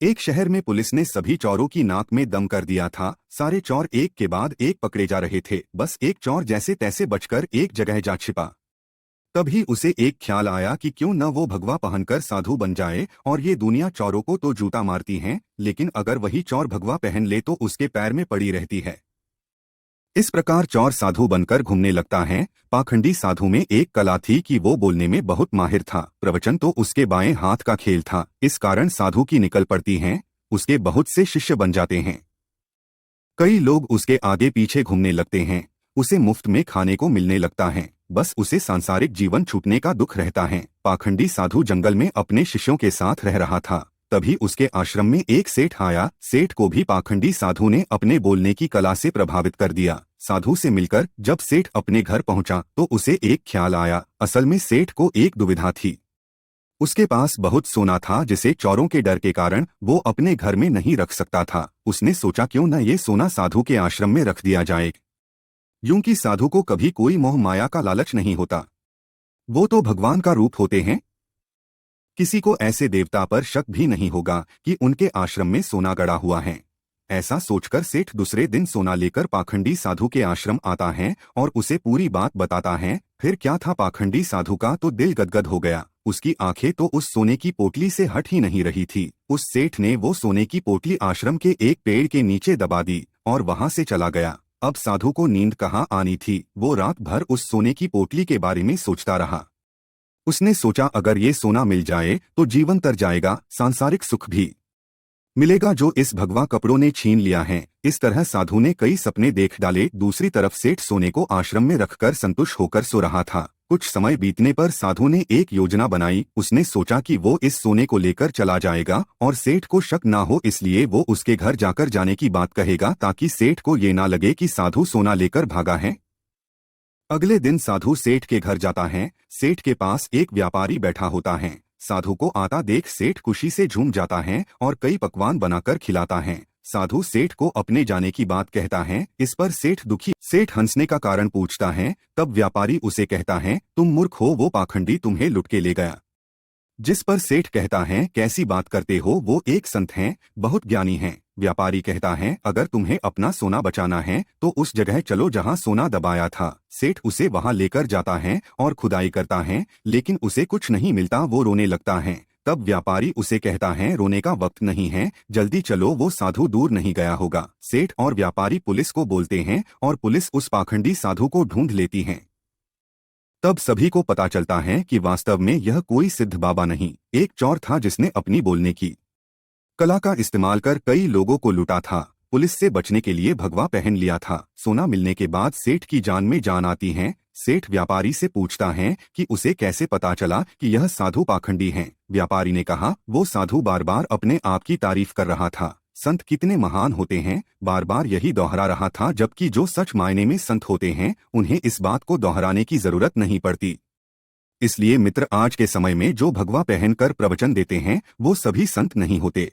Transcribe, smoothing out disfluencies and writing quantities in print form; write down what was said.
एक शहर में पुलिस ने सभी चोरों की नाक में दम कर दिया था। सारे चोर एक के बाद एक पकड़े जा रहे थे। बस एक चोर जैसे तैसे बचकर एक जगह जा छिपा। तभी उसे एक ख्याल आया कि क्यों न वो भगवा पहनकर साधु बन जाए। और ये दुनिया चोरों को तो जूता मारती है, लेकिन अगर वही चोर भगवा पहन ले तो उसके पैर में पड़ी रहती है। इस प्रकार चौर साधु बनकर घूमने लगता है। पाखंडी साधु में एक कला थी कि वो बोलने में बहुत माहिर था। प्रवचन तो उसके बाएं हाथ का खेल था। इस कारण साधु की निकल पड़ती हैं। उसके बहुत से शिष्य बन जाते हैं। कई लोग उसके आगे पीछे घूमने लगते हैं। उसे मुफ्त में खाने को मिलने लगता है। बस उसे सांसारिक जीवन छूटने का दुख रहता है। पाखंडी साधु जंगल में अपने शिष्यों के साथ रह रहा था। तभी उसके आश्रम में एक सेठ आया। सेठ को भी पाखंडी साधु ने अपने बोलने की कला से प्रभावित कर दिया। साधु से मिलकर जब सेठ अपने घर पहुंचा तो उसे एक ख्याल आया। असल में सेठ को एक दुविधा थी। उसके पास बहुत सोना था जिसे चोरों के डर के कारण वो अपने घर में नहीं रख सकता था। उसने सोचा क्यों न ये सोना साधु के आश्रम में रख दिया जाए। यूं कि साधु को कभी कोई मोह माया का लालच नहीं होता। वो तो भगवान का रूप होते हैं। किसी को ऐसे देवता पर शक भी नहीं होगा कि उनके आश्रम में सोना गड़ा हुआ है। ऐसा सोचकर सेठ दूसरे दिन सोना लेकर पाखंडी साधु के आश्रम आता है और उसे पूरी बात बताता है। फिर क्या था, पाखंडी साधु का तो दिल गदगद हो गया। उसकी आंखें तो उस सोने की पोटली से हट ही नहीं रही थी। उस सेठ ने वो सोने की पोटली आश्रम के एक पेड़ के नीचे दबा दी और वहां से चला गया। अब साधु को नींद कहाँ आनी थी। वो रात भर उस सोने की पोटली के बारे में सोचता रहा। उसने सोचा अगर ये सोना मिल जाए तो जीवन तर जाएगा, सांसारिक सुख भी मिलेगा जो इस भगवा कपड़ों ने छीन लिया है। इस तरह साधु ने कई सपने देख डाले। दूसरी तरफ सेठ सोने को आश्रम में रखकर संतुष्ट होकर सो रहा था। कुछ समय बीतने पर साधु ने एक योजना बनाई। उसने सोचा कि वो इस सोने को लेकर चला जाएगा और सेठ को शक ना हो, इसलिए वो उसके घर जाकर जाने की बात कहेगा ताकि सेठ को ये ना लगे कि साधु सोना लेकर भागा है। अगले दिन साधु सेठ के घर जाता है। सेठ के पास एक व्यापारी बैठा होता है। साधु को आता देख सेठ खुशी से झूम जाता है और कई पकवान बनाकर खिलाता है। साधु सेठ को अपने जाने की बात कहता है। इस पर सेठ दुखी। सेठ हंसने का कारण पूछता है। तब व्यापारी उसे कहता है, तुम मूर्ख हो, वो पाखंडी तुम्हें लुट के ले गया। जिस पर सेठ कहता है, कैसी बात करते हो, वो एक संत हैं, बहुत ज्ञानी हैं। व्यापारी कहता है, अगर तुम्हें अपना सोना बचाना है तो उस जगह चलो जहां सोना दबाया था। सेठ उसे वहां लेकर जाता है और खुदाई करता है, लेकिन उसे कुछ नहीं मिलता। वो रोने लगता है। तब व्यापारी उसे कहता है, रोने का वक्त नहीं है, जल्दी चलो, वो साधु दूर नहीं गया होगा। सेठ और व्यापारी पुलिस को बोलते हैं और पुलिस उस पाखंडी साधु को ढूंढ लेती है। तब सभी को पता चलता है कि वास्तव में यह कोई सिद्ध बाबा नहीं, एक चोर था जिसने अपनी बोलने की कला का इस्तेमाल कर कई लोगों को लूटा था। पुलिस से बचने के लिए भगवा पहन लिया था। सोना मिलने के बाद सेठ की जान में जान आती है। सेठ व्यापारी से पूछता है कि उसे कैसे पता चला कि यह साधु पाखंडी हैं। व्यापारी ने कहा, वो साधु बार बार अपने आप की तारीफ कर रहा था। संत कितने महान होते हैं, बार बार यही दोहरा रहा था, जबकि जो सच मायने में संत होते हैं उन्हें इस बात को दोहराने की जरूरत नहीं पड़ती। इसलिए मित्र, आज के समय में जो भगवा पहनकर प्रवचन देते हैं वो सभी संत नहीं होते।